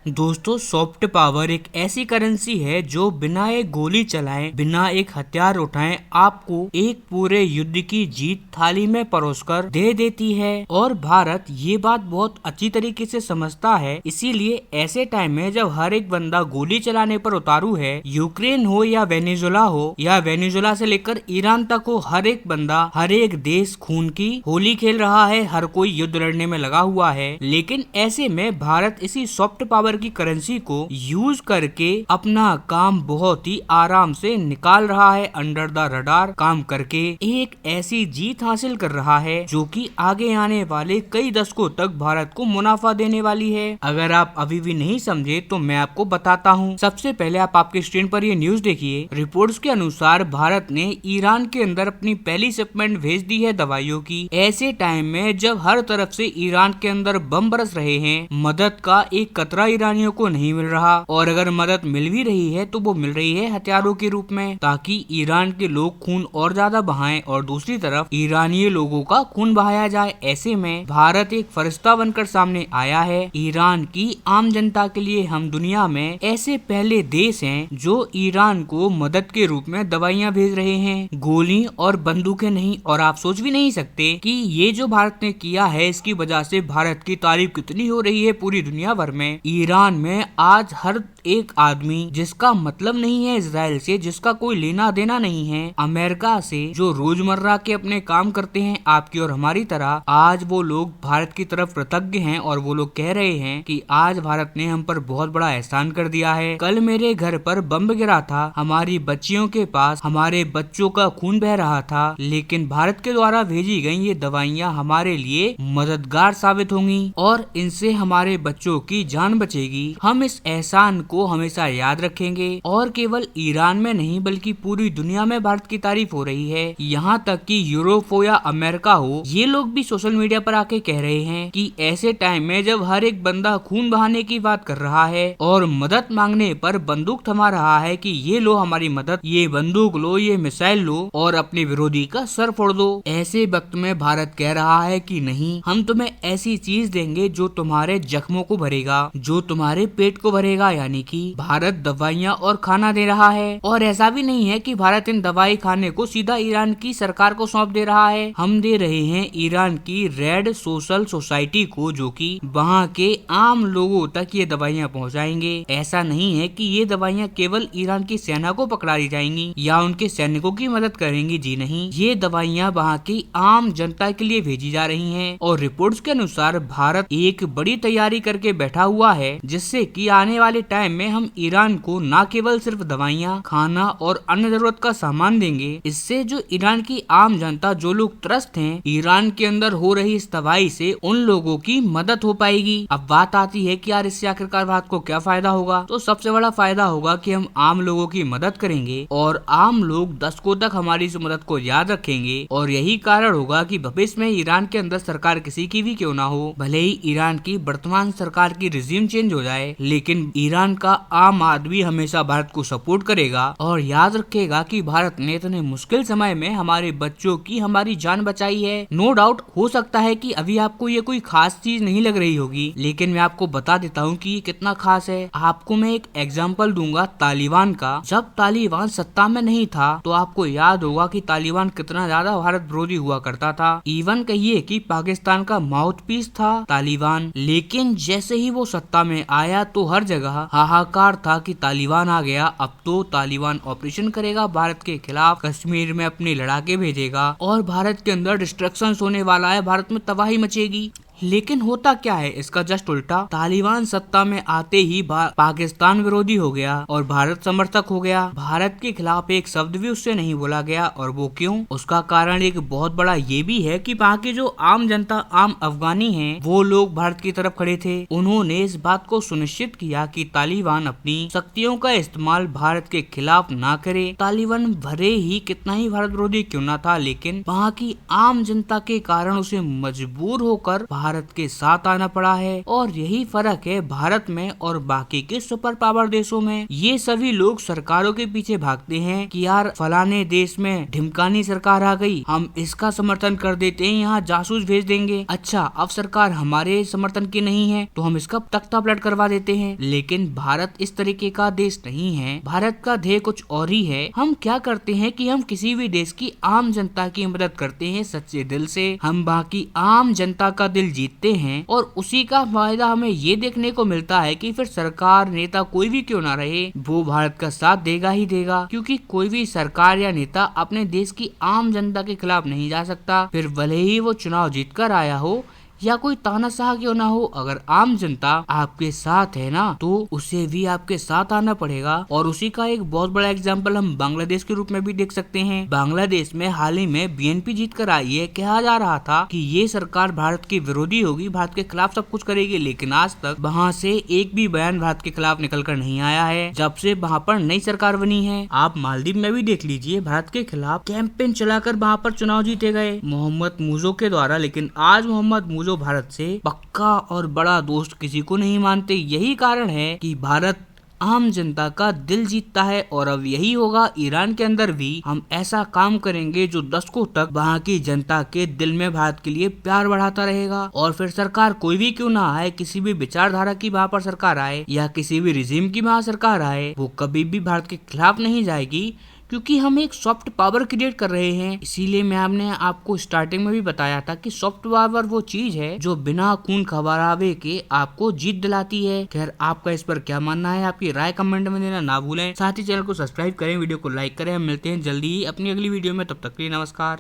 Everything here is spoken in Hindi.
दोस्तों, सॉफ्ट पावर एक ऐसी करेंसी है जो बिना एक गोली चलाए, बिना एक हथियार उठाए आपको एक पूरे युद्ध की जीत थाली में परोसकर दे देती है। और भारत ये बात बहुत अच्छी तरीके से समझता है। इसीलिए ऐसे टाइम में जब हर एक बंदा गोली चलाने पर उतारू है, यूक्रेन हो या वेनेजुला हो या वेनेजुला से लेकर ईरान तक हो, हर एक बंदा, हर एक देश खून की होली खेल रहा है, हर कोई युद्ध लड़ने में लगा हुआ है। लेकिन ऐसे में भारत इसी सॉफ्ट पावर की करेंसी को यूज करके अपना काम बहुत ही आराम से निकाल रहा है, अंडर द रडार काम करके एक ऐसी जीत हासिल कर रहा है जो कि आगे आने वाले कई दशकों तक भारत को मुनाफा देने वाली है। अगर आप अभी भी नहीं समझे तो मैं आपको बताता हूँ। सबसे पहले आप आपके स्क्रीन पर ये न्यूज देखिए। रिपोर्ट्स के अनुसार भारत ने ईरान के अंदर अपनी पहली शिपमेंट भेज दी है दवाइयों की। ऐसे टाइम में जब हर तरफ से ईरान के अंदर बम बरस रहे हैं, मदद का एक कतरा ईरानियों को नहीं मिल रहा, और अगर मदद मिल भी रही है तो वो मिल रही है हथियारों के रूप में, ताकि ईरान के लोग खून और ज्यादा बहाएं और दूसरी तरफ ईरानी लोगों का खून बहाया जाए। ऐसे में भारत एक फरिश्ता बनकर सामने आया है। ईरान की आम जनता के लिए हम दुनिया में ऐसे पहले देश हैं जो ईरान को मदद के रूप में दवाइयां भेज रहे हैं, गोली और बंदूकें नहीं। और आप सोच भी नहीं सकते कि ये जो भारत ने किया है, इसकी वजह से भारत की तारीफ कितनी हो रही है पूरी दुनिया भर में। ईरान में आज हर एक आदमी जिसका मतलब नहीं है इजराइल से, जिसका कोई लेना देना नहीं है अमेरिका से, जो रोजमर्रा के अपने काम करते हैं आपकी और हमारी तरह, आज वो लोग भारत की तरफ कृतज्ञ हैं और वो लोग कह रहे हैं कि आज भारत ने हम पर बहुत बड़ा एहसान कर दिया है। कल मेरे घर पर बम गिरा था, हमारी बच्चियों के पास हमारे बच्चों का खून बह रहा था, लेकिन भारत के द्वारा भेजी गई ये दवाइयाँ हमारे लिए मददगार साबित होंगी और इनसे हमारे बच्चों की जान बचेगी। हम इस एहसान को हमेशा याद रखेंगे। और केवल ईरान में नहीं बल्कि पूरी दुनिया में भारत की तारीफ हो रही है। यहाँ तक कि यूरोप हो या अमेरिका हो, ये लोग भी सोशल मीडिया पर आके कह रहे हैं कि ऐसे टाइम में जब हर एक बंदा खून बहाने की बात कर रहा है और मदद मांगने पर बंदूक थमा रहा है कि ये लो हमारी मदद, ये बंदूक लो, ये मिसाइल लो और अपने विरोधी का सर फोड़ दो, ऐसे वक्त में भारत कह रहा है कि नहीं, हम तुम्हें ऐसी चीज देंगे जो तुम्हारे जख्मों को भरेगा, जो तुम्हारे पेट को भरेगा। यानी कि भारत दवाइयाँ और खाना दे रहा है। और ऐसा भी नहीं है कि भारत इन दवाई खाने को सीधा ईरान की सरकार को सौंप दे रहा है, हम दे रहे हैं ईरान की रेड सोशल सोसाइटी को, जो कि वहाँ के आम लोगों तक ये दवाइयाँ पहुँचाएंगे। ऐसा नहीं है कि ये दवाइयाँ केवल ईरान की सेना को पकड़ा दी जाएंगी या उनके सैनिकों की मदद करेंगी। जी नहीं, ये दवाइयाँ वहाँ की आम जनता के लिए भेजी जा रही हैं। और रिपोर्ट्स के अनुसार भारत एक बड़ी तैयारी करके बैठा हुआ है, जिससे कि आने वाले टाइम में हम ईरान को न केवल सिर्फ दवाइयाँ, खाना और अन्य जरूरत का सामान देंगे। इससे जो ईरान की आम जनता, जो लोग त्रस्त हैं ईरान के अंदर हो रही इस तबाही से, उन लोगों की मदद हो पाएगी। अब बात आती है कि यार इससे आखिरकार भारत को क्या फायदा होगा? तो सबसे बड़ा फायदा होगा कि हम आम लोगों की मदद करेंगे और आम लोग दशकों तक हमारी इस मदद को याद रखेंगे। और यही कारण होगा कि भविष्य में ईरान के अंदर सरकार किसी की भी क्यों ना हो, भले ही ईरान की वर्तमान सरकार की रिजीम चेंज हो जाए, लेकिन ईरान का आम आदमी हमेशा भारत को सपोर्ट करेगा और याद रखेगा कि भारत ने इतने मुश्किल समय में हमारे बच्चों की, हमारी जान बचाई है। नो डाउट हो सकता है कि अभी आपको ये कोई खास चीज नहीं लग रही होगी, लेकिन मैं आपको बता देता हूँ कि ये कितना खास है। आपको मैं एक एग्जाम्पल दूंगा तालिबान का। जब तालिबान सत्ता में नहीं था तो आपको याद होगा कि तालिबान कितना ज्यादा भारत विरोधी हुआ करता था। इवन कहिए कि पाकिस्तान का माउथ पीस था तालिबान। लेकिन जैसे ही वो सत्ता में आया तो हर जगह हाहाकार था कि तालिबान आ गया, अब तो तालिबान ऑपरेशन करेगा भारत के खिलाफ, कश्मीर में अपने लड़ाके भेजेगा और भारत के अंदर डिस्ट्रक्शन होने वाला है, भारत में तबाही मचेगी। लेकिन होता क्या है इसका जस्ट उल्टा। तालिबान सत्ता में आते ही पाकिस्तान विरोधी हो गया और भारत समर्थक हो गया। भारत के खिलाफ एक शब्द भी उससे नहीं बोला गया। और वो क्यों? उसका कारण एक बहुत बड़ा ये भी है कि वहाँ की जो आम जनता, आम अफगानी हैं, वो लोग भारत की तरफ खड़े थे। उन्होंने इस बात को सुनिश्चित किया कि तालिबान अपनी शक्तियों का इस्तेमाल भारत के खिलाफ ना करे। तालिबान भले ही कितना ही भारत विरोधी क्यों ना था, लेकिन वहाँ की आम जनता के कारण उसे मजबूर होकर भारत के साथ आना पड़ा है। और यही फर्क है भारत में और बाकी के सुपर पावर देशों में। ये सभी लोग सरकारों के पीछे भागते हैं कि यार फलाने देश में ढिमकानी सरकार आ गई, हम इसका समर्थन कर देते हैं, यहाँ जासूस भेज देंगे। अच्छा, अब सरकार हमारे समर्थन की नहीं है तो हम इसका तख्ता पलट करवा देते हैं। लेकिन भारत इस तरीके का देश नहीं है। भारत का ध्येय कुछ और ही है। हम क्या करते हैं कि हम किसी भी देश की आम जनता की मदद करते हैं सच्चे दिल से। हम बाकी आम जनता का दिल जीतते हैं और उसी का फायदा हमें ये देखने को मिलता है कि फिर सरकार नेता कोई भी क्यों ना रहे, वो भारत का साथ देगा ही देगा। क्योंकि कोई भी सरकार या नेता अपने देश की आम जनता के खिलाफ नहीं जा सकता, फिर भले ही वो चुनाव जीत कर आया हो या कोई तानाशाह क्यों ना हो। अगर आम जनता आपके साथ है ना तो उसे भी आपके साथ आना पड़ेगा। और उसी का एक बहुत बड़ा एग्जाम्पल हम बांग्लादेश के रूप में भी देख सकते हैं। बांग्लादेश में हाल ही में बीएनपी जीत कर आई है। कहा जा रहा था कि ये सरकार भारत की विरोधी होगी, भारत के खिलाफ सब कुछ करेगी, लेकिन आज तक वहाँ से एक भी बयान भारत के खिलाफ निकल कर नहीं आया है जब से वहाँ पर नई सरकार बनी है। आप मालदीव में भी देख लीजिए, भारत के खिलाफ कैंपेन चलाकर वहाँ पर चुनाव जीते गए मोहम्मद मुर्जो के द्वारा। लेकिन आज मोहम्मद मुर्जो भारत से पक्का और बड़ा दोस्त किसी को नहीं मानते। यही कारण है कि भारत आम जनता का दिल जीतता है। और अब यही होगा ईरान के अंदर भी। हम ऐसा काम करेंगे जो दशकों तक वहाँ की जनता के दिल में भारत के लिए प्यार बढ़ाता रहेगा। और फिर सरकार कोई भी क्यों ना आए, किसी भी विचारधारा की वहाँ पर सरकार आए या किसी भी रिजीम की वहाँ सरकार आए, वो कभी भी भारत के खिलाफ नहीं जाएगी। क्योंकि हम एक सॉफ्ट पावर क्रिएट कर रहे हैं। इसीलिए हमने आपको स्टार्टिंग में भी बताया था कि सॉफ्ट पावर वो चीज है जो बिना खून खराबे के आपको जीत दिलाती है। खैर, आपका इस पर क्या मानना है, आपकी राय कमेंट में देना ना भूलें। साथ ही चैनल को सब्सक्राइब करें, वीडियो को लाइक करें। हम मिलते हैं जल्दी ही अपनी अगली वीडियो में, तब तक के लिए नमस्कार।